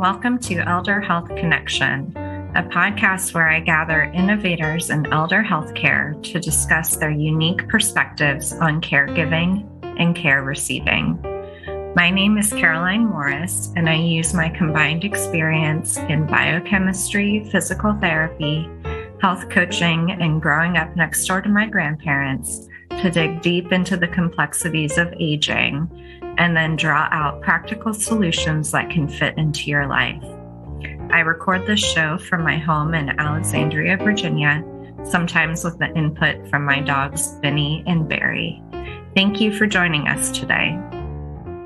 Welcome to Elder Health Connection, a podcast where I gather innovators in elder healthcare to discuss their unique perspectives on caregiving and care receiving. My name is Caroline Morris, and I use my combined experience in biochemistry, physical therapy, health coaching, and growing up next door to my grandparents to dig deep into the complexities of aging and then draw out practical solutions that can fit into your life. I record this show from my home in Alexandria, Virginia, sometimes with the input from my dogs, Benny and Barry. Thank you for joining us today.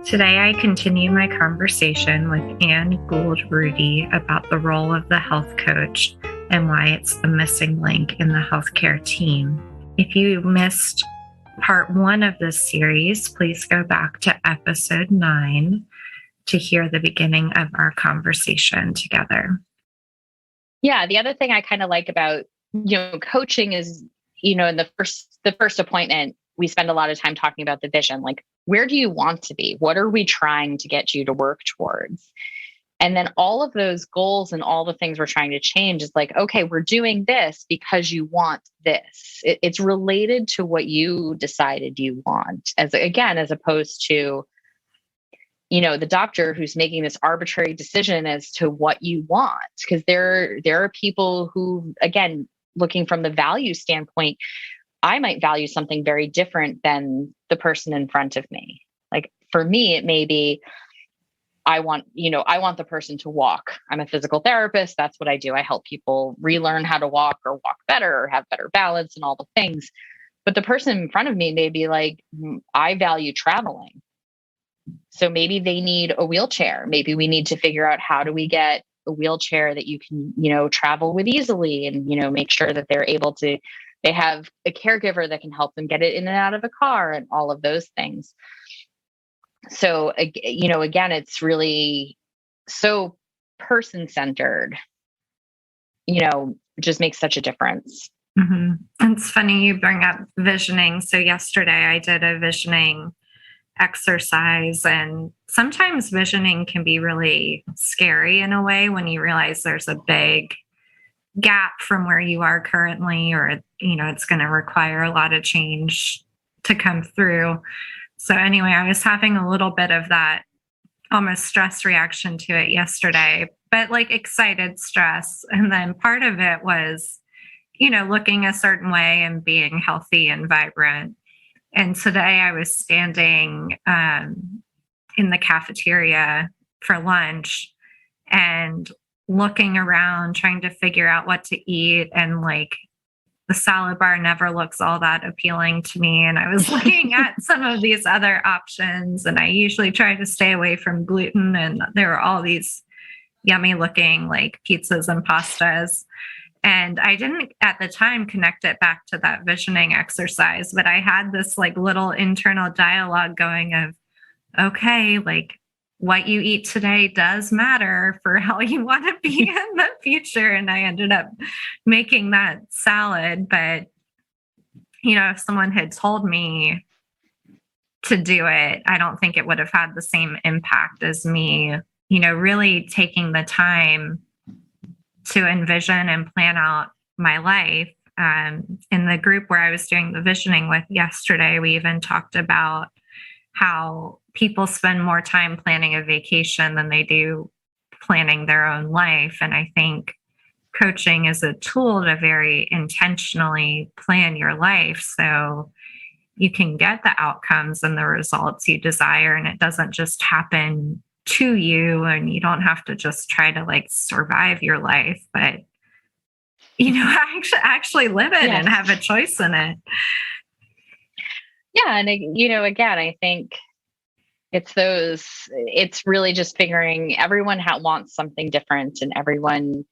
Today, I continue my conversation with Anne Gould-Ruete about the role of the health coach and why it's the missing link in the healthcare team. If you missed part 1 of this series, please go back to episode 9 to hear the beginning of our conversation together. Yeah, the other thing I kind of like about, coaching is, in the first appointment, we spend a lot of time talking about the vision. Like, where do you want to be? What are we trying to get you to work towards? And then all of those goals and all the things we're trying to change is like, okay, we're doing this because you want this. It's related to what you decided you want, as opposed to, the doctor who's making this arbitrary decision as to what you want. Because there are people who, again, looking from the value standpoint, I might value something very different than the person in front of me. Like for me, it may be, I want the person to walk. I'm a physical therapist. That's what I do. I help people relearn how to walk or walk better or have better balance and all the things. But the person in front of me may be like, I value traveling. So maybe they need a wheelchair. Maybe we need to figure out how do we get a wheelchair that you can, travel with easily and, make sure that they have a caregiver that can help them get it in and out of a car and all of those things. So, again, it's really so person-centered, just makes such a difference. Mm-hmm. It's funny you bring up visioning. So yesterday I did a visioning exercise, and sometimes visioning can be really scary in a way when you realize there's a big gap from where you are currently, or, it's going to require a lot of change to come through. So anyway, I was having a little bit of that almost stress reaction to it yesterday, but like excited stress. And then part of it was, looking a certain way and being healthy and vibrant. And today I was standing in the cafeteria for lunch and looking around, trying to figure out what to eat. And like, the salad bar never looks all that appealing to me. And I was looking at some of these other options, and I usually try to stay away from gluten. And there were all these yummy looking like pizzas and pastas. And I didn't at the time connect it back to that visioning exercise, but I had this like little internal dialogue going of, okay, like what you eat today does matter for how you want to be in the future. And I ended up making that salad. But, if someone had told me to do it, I don't think it would have had the same impact as me, really taking the time to envision and plan out my life. In the group where I was doing the visioning with yesterday, we even talked about how people spend more time planning a vacation than they do planning their own life. And I think coaching is a tool to very intentionally plan your life so you can get the outcomes and the results you desire. And it doesn't just happen to you, and you don't have to just try to like survive your life, but, actually live it and have a choice in it. Yeah. And, again, I think it's really just figuring everyone wants something different and everyone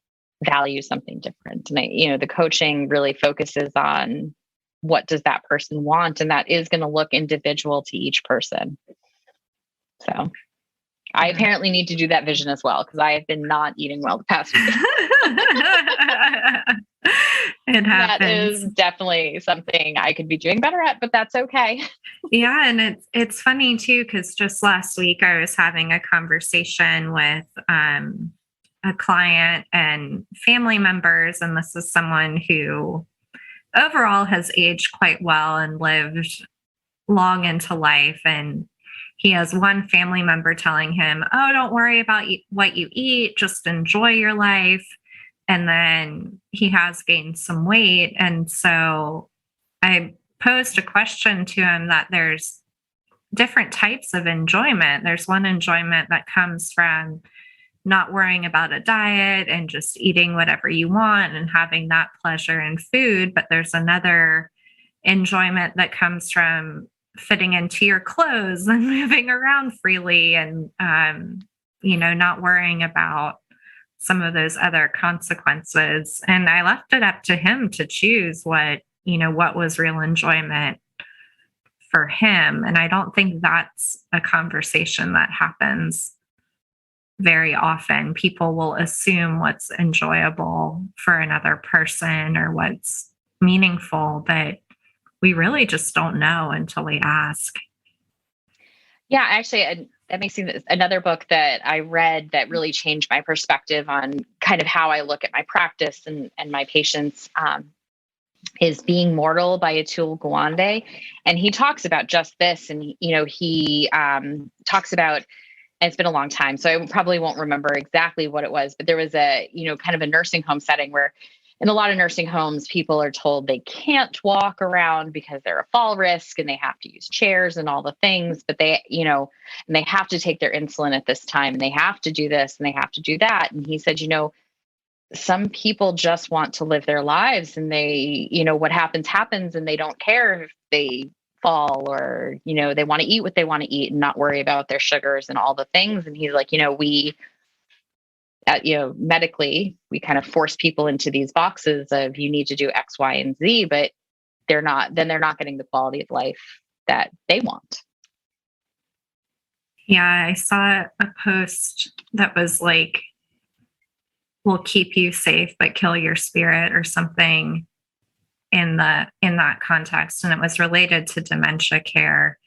values something different. And, the coaching really focuses on what does that person want? And that is going to look individual to each person. So I apparently need to do that vision as well, because I have been not eating well the past week. It That happens. is definitely something I could be doing better at, but that's okay. Yeah, and it's funny too because just last week I was having a conversation with a client and family members, and this is someone who overall has aged quite well and lived long into life. And he has one family member telling him, "Oh, don't worry about what you eat; just enjoy your life." And then he has gained some weight, and so I posed a question to him that there's different types of enjoyment. There's one enjoyment that comes from not worrying about a diet and just eating whatever you want and having that pleasure in food. But there's another enjoyment that comes from fitting into your clothes and moving around freely and, not worrying about some of those other consequences. And I left it up to him to choose what was real enjoyment for him. And I don't think that's a conversation that happens very often. People will assume what's enjoyable for another person or what's meaningful, but we really just don't know until we ask. Yeah, actually, that makes me another book that I read that really changed my perspective on kind of how I look at my practice and my patients. Is Being Mortal by Atul Gawande. And he talks about just this. And, he talks about, and it's been a long time, so I probably won't remember exactly what it was, but there was a, kind of a nursing home setting where in a lot of nursing homes, people are told they can't walk around because they're a fall risk and they have to use chairs and all the things, but they, and they have to take their insulin at this time and they have to do this and they have to do that. And he said, some people just want to live their lives and they, what happens and they don't care if they fall or, they want to eat what they want to eat and not worry about their sugars and all the things. And he's like, medically, we kind of force people into these boxes of you need to do X, Y, and Z, but they're not getting the quality of life that they want. Yeah, I saw a post that was like, "Will keep you safe, but kill your spirit," or something in that context. And it was related to dementia care.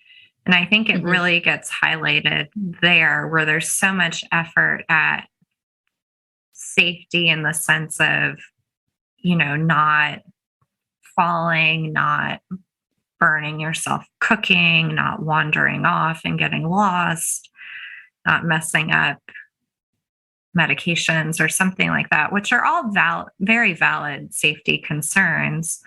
And I think it really gets highlighted there where there's so much effort at safety in the sense of, not falling, not burning yourself cooking, not wandering off and getting lost, not messing up medications or something like that, which are all very valid safety concerns.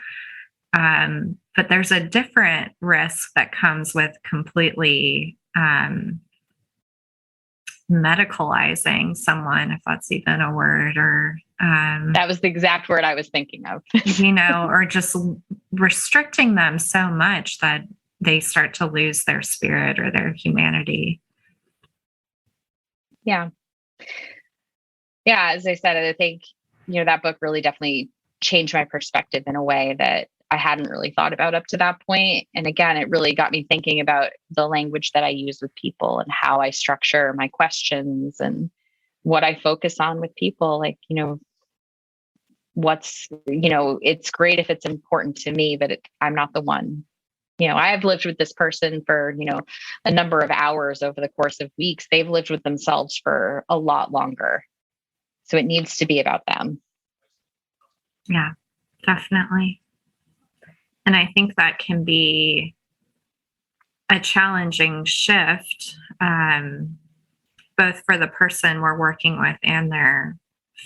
But there's a different risk that comes with completely medicalizing someone, if that's even a word, or that was the exact word I was thinking of. Or just restricting them so much that they start to lose their spirit or their humanity. Yeah. Yeah, as I said, I think, that book really definitely changed my perspective in a way that I hadn't really thought about up to that point. And again, it really got me thinking about the language that I use with people and how I structure my questions and what I focus on with people. Like, it's great if it's important to me, but I'm not the one. I have lived with this person for, a number of hours over the course of weeks. They've lived with themselves for a lot longer. So it needs to be about them. Yeah, definitely. And I think that can be a challenging shift, both for the person we're working with and their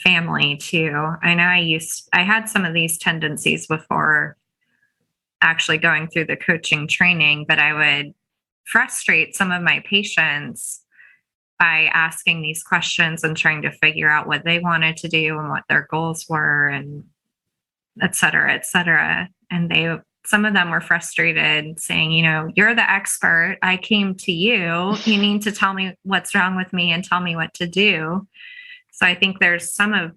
family too. I know I had some of these tendencies before actually going through the coaching training, but I would frustrate some of my patients by asking these questions and trying to figure out what they wanted to do and what their goals were and et cetera, et cetera. And some of them were frustrated saying, "You're the expert. I came to you. You need to tell me what's wrong with me and tell me what to do." So I think there's some of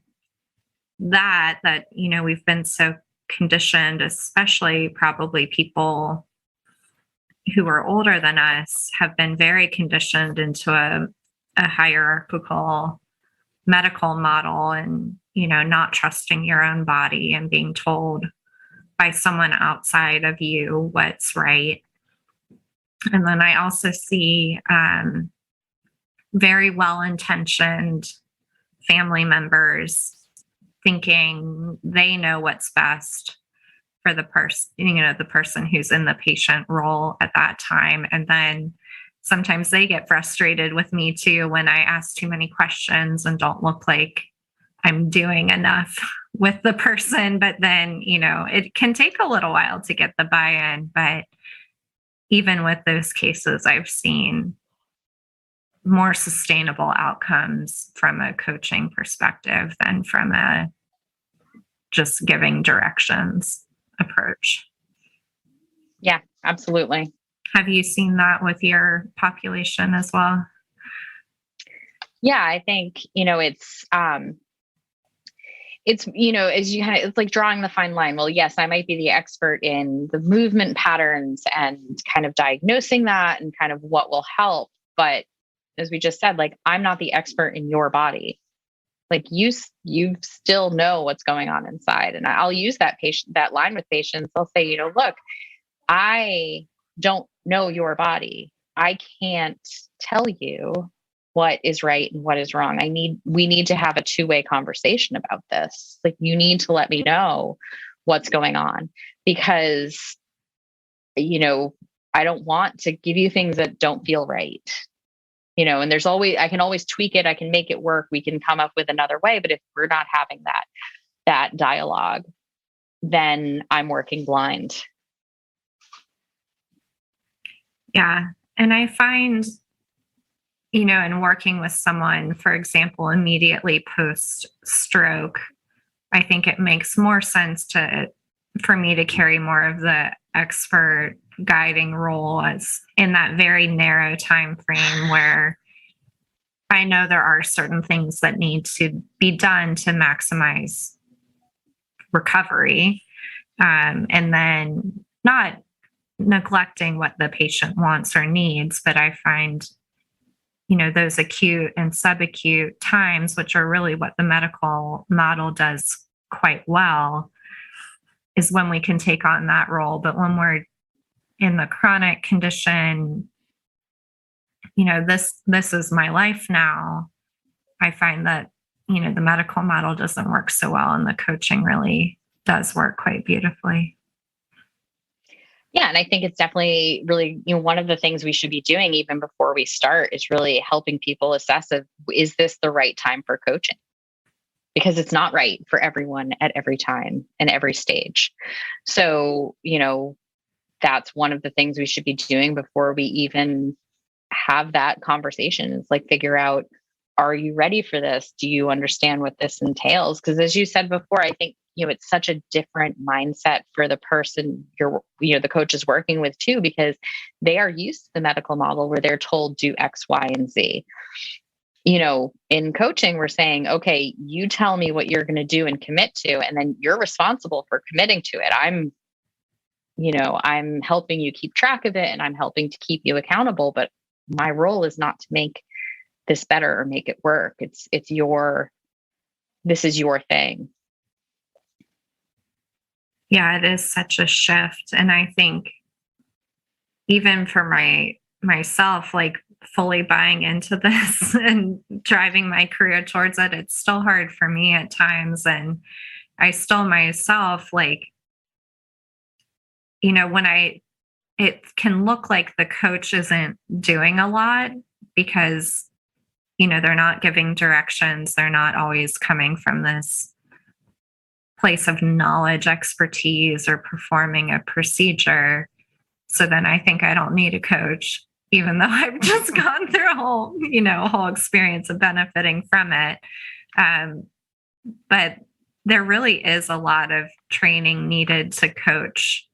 that, we've been so conditioned, especially probably people who are older than us have been very conditioned into a hierarchical medical model. And, not trusting your own body and being told by someone outside of you what's right. And then I also see very well-intentioned family members thinking they know what's best for the person, the person who's in the patient role at that time. And then sometimes they get frustrated with me too when I ask too many questions and don't look like I'm doing enough with the person. But then, it can take a little while to get the buy-in. But even with those cases, I've seen more sustainable outcomes from a coaching perspective than from a just giving directions approach. Yeah, absolutely. Have you seen that with your population as well? Yeah, I think, it's, as you it's like drawing the fine line. Well, yes, I might be the expert in the movement patterns and kind of diagnosing that and kind of what will help. But as we just said, like, I'm not the expert in your body. Like you still know what's going on inside. And I'll use that line with patients. I'll say, look, I don't know your body. I can't tell you what is right and what is wrong. We need to have a two-way conversation about this. Like, you need to let me know what's going on, because, I don't want to give you things that don't feel right. And I can always tweak it. I can make it work. We can come up with another way. But if we're not having that dialogue, then I'm working blind. Yeah. And I find, in working with someone, for example, immediately post stroke, I think it makes more sense for me to carry more of the expert guiding role as in that very narrow time frame where I know there are certain things that need to be done to maximize recovery, and then not neglecting what the patient wants or needs. But I find, those acute and subacute times, which are really what the medical model does quite well, is when we can take on that role. But when we're in the chronic condition, this is my life now, I find that, the medical model doesn't work so well, and the coaching really does work quite beautifully. Yeah. And I think it's definitely really, one of the things we should be doing even before we start is really helping people assess is this the right time for coaching? Because it's not right for everyone at every time and every stage. So, that's one of the things we should be doing before we even have that conversation, is like figure out, are you ready for this? Do you understand what this entails? Because as you said before, I think, it's such a different mindset for the person the coach is working with too, because they are used to the medical model where they're told do X, Y, and Z. In coaching, we're saying, okay, you tell me what you're going to do and commit to, and then you're responsible for committing to it. I'm helping you keep track of it, and I'm helping to keep you accountable, but my role is not to make this better or make it work. This is your thing. Yeah, it is such a shift. And I think even for myself, like fully buying into this and driving my career towards it, it's still hard for me at times. And I still myself, like, it can look like the coach isn't doing a lot because, they're not giving directions. They're not always coming from this place of knowledge, expertise, or performing a procedure. So then I think I don't need a coach, even though I've just gone through a whole experience of benefiting from it. But there really is a lot of training needed to coach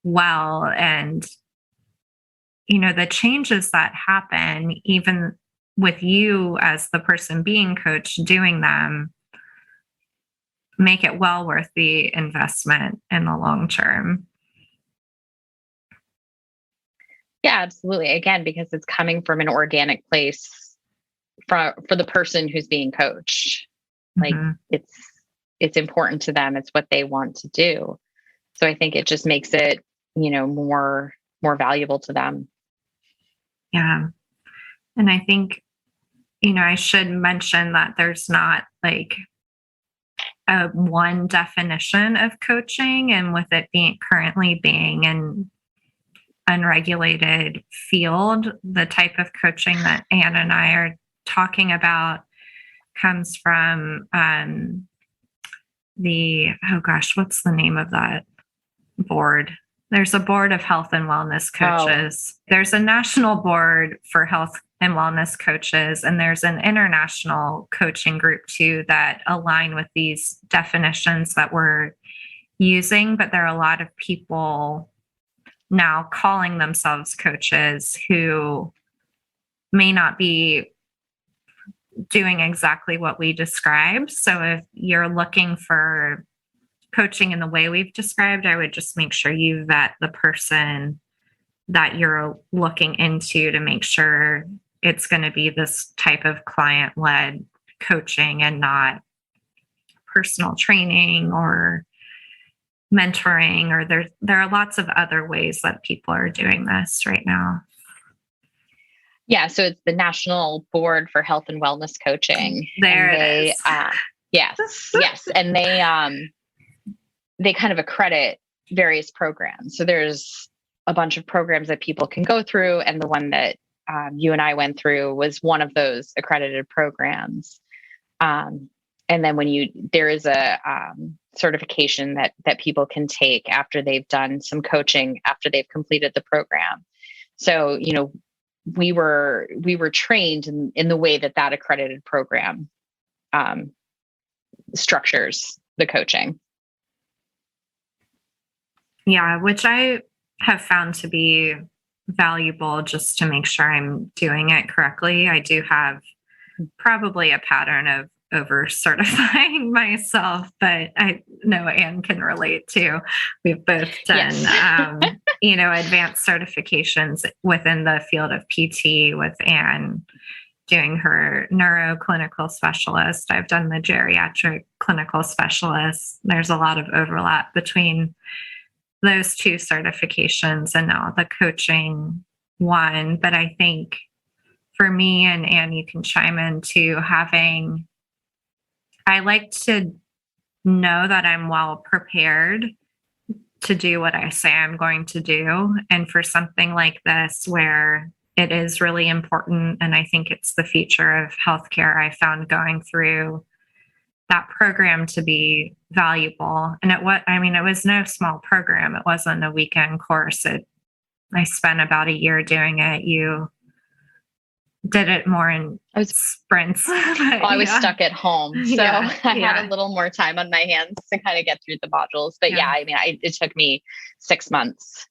well. And, the changes that happen, even with you as the person being coached doing them, make it well worth the investment in the long term. Yeah, absolutely. Again, because it's coming from an organic place for the person who's being coached. Like, Mm-hmm. it's important to them. It's what they want to do. So I think it just makes it, more valuable to them. Yeah. And I think, I should mention that there's not like a one definition of coaching, and with it currently being an unregulated field, the type of coaching that Anne and I are talking about comes from what's the name of that board? There's a board of health and wellness coaches. Oh. There's a national board for health and wellness coaches, and there's an international coaching group too that align with these definitions that we're using. But there are a lot of people now calling themselves coaches who may not be doing exactly what we described. So if you're looking for coaching in the way we've described, I would just make sure you vet the person that you're looking into to make sure it's going to be this type of client-led coaching and not personal training or mentoring, or there are lots of other ways that people are doing this right now. Yeah, so it's the National Board for Health and Wellness Coaching. There it is. Yes, and they kind of accredit various programs. So there's a bunch of programs that people can go through, and the one that you and I went through was one of those accredited programs. And then there is a certification that people can take after they've done some coaching, after they've completed the program. So, we were trained in the way that accredited program structures the coaching. Yeah, which I have found to be valuable just to make sure I'm doing it correctly. I do have probably a pattern of over certifying myself, but I know Anne can relate too. We've both done, advanced certifications within the field of PT, with Anne doing her neuroclinical specialist. I've done the geriatric clinical specialist. There's a lot of overlap between those two certifications and now the coaching one. But I think for me, and Anne, you can chime in too, I like to know that I'm well prepared to do what I say I'm going to do. And for something like this, where it is really important, and I think it's the future of healthcare, I found going through that program to be valuable. And it was no small program. It wasn't a weekend course. I spent about a year doing it. You did it more in sprints. I was stuck at home. So I had a little more time on my hands to kind of get through the modules. But it took me 6 months.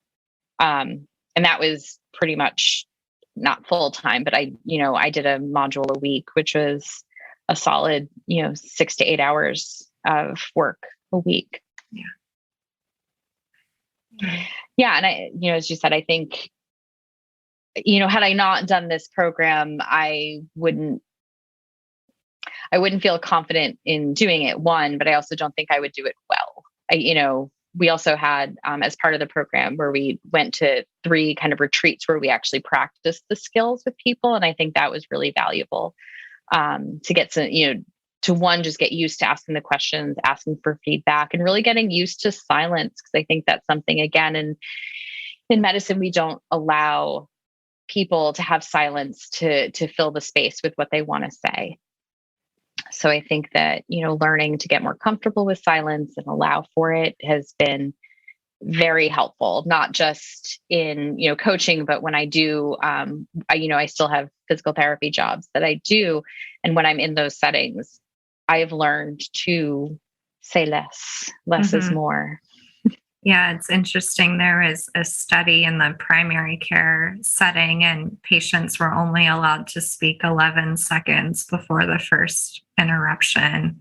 And that was pretty much not full time, but I did a module a week, which was a solid, 6 to 8 hours of work a week. Yeah. And as you said, I think, had I not done this program, I wouldn't feel confident in doing it, one, but I also don't think I would do it well. We also had, as part of the program, where we went to 3 kind of retreats where we actually practiced the skills with people. And I think that was really valuable to get to, just get used to asking the questions, asking for feedback, and really getting used to silence. Because I think that's something, again, in medicine, we don't allow people to have silence to fill the space with what they want to say. So I think that, learning to get more comfortable with silence and allow for it has been very helpful, not just in, coaching, but when I do, I still have physical therapy jobs that I do. And when I'm in those settings, I have learned to say less. Less is more. Yeah, it's interesting. There is a study in the primary care setting, and patients were only allowed to speak 11 seconds before the first interruption,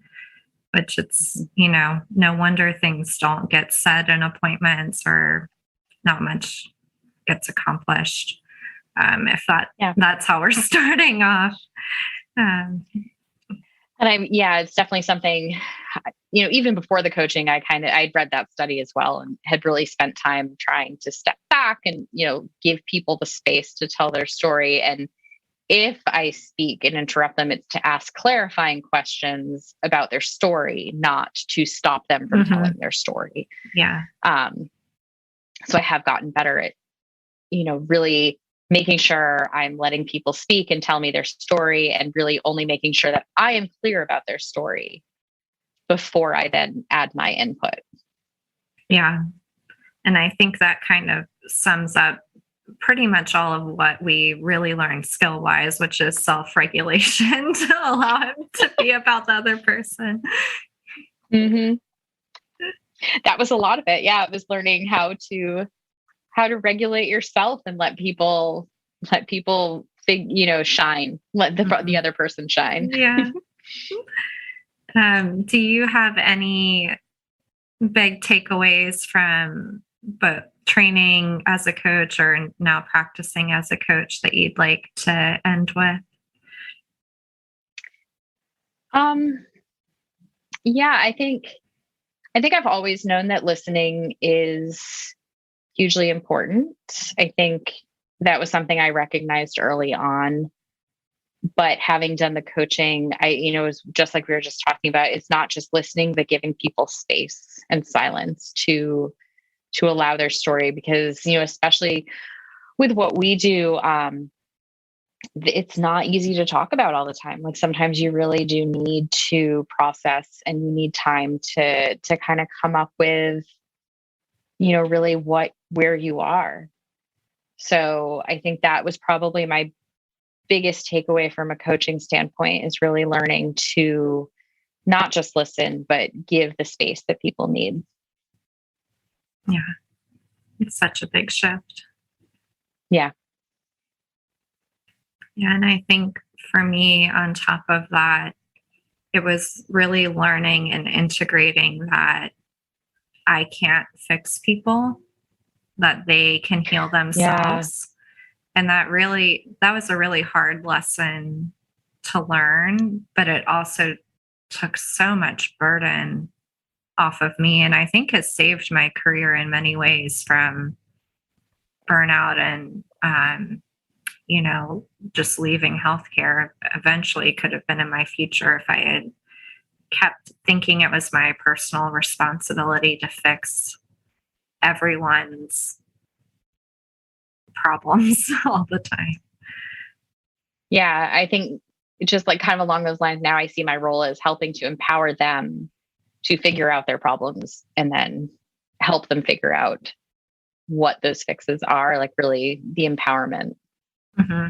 which it's, no wonder things don't get said in appointments, or not much gets accomplished. If that's how we're starting off. And it's definitely something even before the coaching, I'd read that study as well and had really spent time trying to step back and, give people the space to tell their story. And if I speak and interrupt them, it's to ask clarifying questions about their story, not to stop them from telling their story. Yeah. So I have gotten better at, really making sure I'm letting people speak and tell me their story, and really only making sure that I am clear about their story before I then add my input. Yeah. And I think that kind of sums up pretty much all of what we really learned skill-wise, which is self-regulation to allow him to be about the other person. Mm-hmm. That was a lot of it. Yeah. It was learning how to regulate yourself and let people shine, let the other person shine. Yeah. Do you have any big takeaways from both training as a coach or now practicing as a coach that you'd like to end with? Yeah, I think I've always known that listening is hugely important. I think that was something I recognized early on. But having done the coaching, it was just like we were just talking about, it's not just listening, but giving people space and silence to allow their story. Because, especially with what we do, it's not easy to talk about all the time. Like sometimes you really do need to process, and you need time to kind of come up with, really where you are. So I think that was probably my biggest takeaway from a coaching standpoint, is really learning to not just listen, but give the space that people need. Yeah. It's such a big shift. Yeah. Yeah. And I think for me, on top of that, it was really learning and integrating that I can't fix people, that they can heal themselves. Yeah. And that was a really hard lesson to learn, but it also took so much burden off of me. And I think it saved my career in many ways from burnout and, just leaving healthcare. Eventually could have been in my future if I had kept thinking it was my personal responsibility to fix everyone's problems all the time. Yeah, I think just like kind of along those lines, now I see my role as helping to empower them to figure out their problems and then help them figure out what those fixes are, like really the empowerment. Mm-hmm.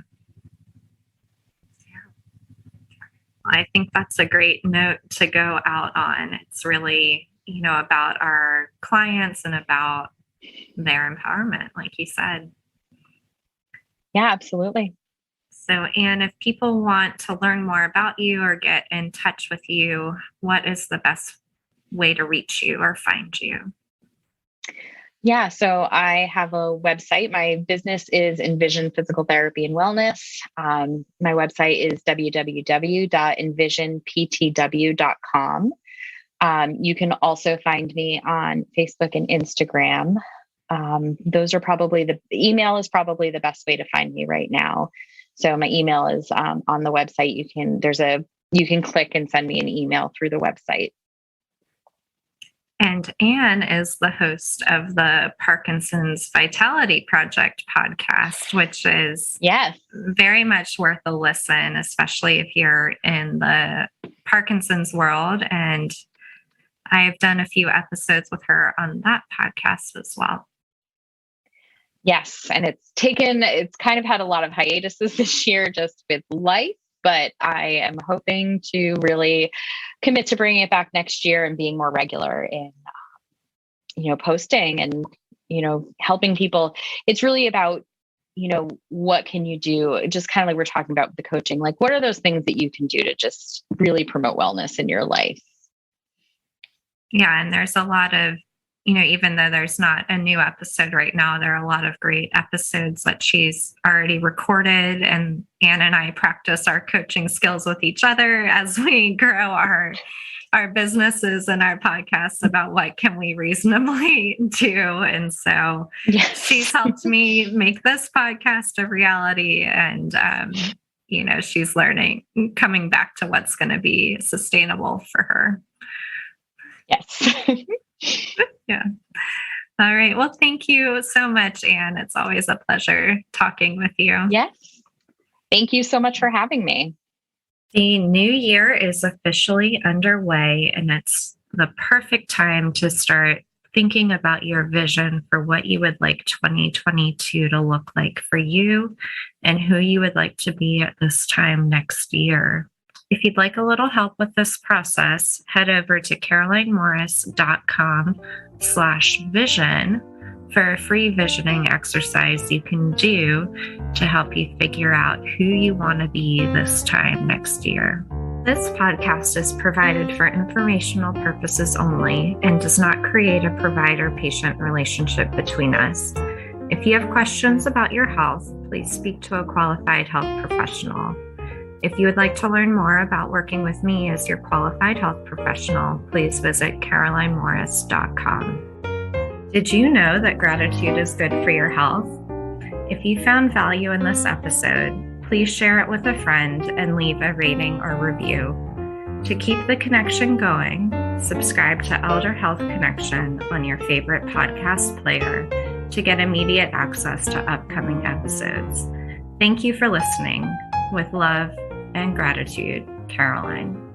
I think that's a great note to go out on. It's really, about our clients and about their empowerment, like you said. Yeah, absolutely. So, Anne, if people want to learn more about you or get in touch with you, what is the best way to reach you or find you? Yeah, so I have a website. My business is Envision Physical Therapy and Wellness. My website is www.envisionptw.com. You can also find me on Facebook and Instagram. Those are probably email is probably the best way to find me right now. So my email is on the website. You can click and send me an email through the website. And Anne is the host of the Parkinson's Vitality Project podcast, which is very much worth a listen, especially if you're in the Parkinson's world. And I've done a few episodes with her on that podcast as well. Yes. And it's kind of had a lot of hiatuses this year just with life, but I am hoping to really commit to bringing it back next year and being more regular in, posting and, helping people. It's really about, what can you do? Just kind of like we're talking about the coaching, like what are those things that you can do to just really promote wellness in your life? Yeah. And there's a lot of, even though there's not a new episode right now, there are a lot of great episodes that she's already recorded. And Anne and I practice our coaching skills with each other as we grow our businesses and our podcasts about what can we reasonably do. And so she's helped me make this podcast a reality. And, she's learning, coming back to what's going to be sustainable for her. Yes. Yeah. All right. Well, thank you so much, Anne. It's always a pleasure talking with you. Yes. Thank you so much for having me. The new year is officially underway, and it's the perfect time to start thinking about your vision for what you would like 2022 to look like for you and who you would like to be at this time next year. If you'd like a little help with this process, head over to carolinemorris.com/vision for a free visioning exercise you can do to help you figure out who you want to be this time next year. This podcast is provided for informational purposes only and does not create a provider-patient relationship between us. If you have questions about your health, please speak to a qualified health professional. If you would like to learn more about working with me as your qualified health professional, please visit carolinemorris.com. Did you know that gratitude is good for your health? If you found value in this episode, please share it with a friend and leave a rating or review. To keep the connection going, subscribe to Elder Health Connection on your favorite podcast player to get immediate access to upcoming episodes. Thank you for listening. With love and gratitude, Caroline.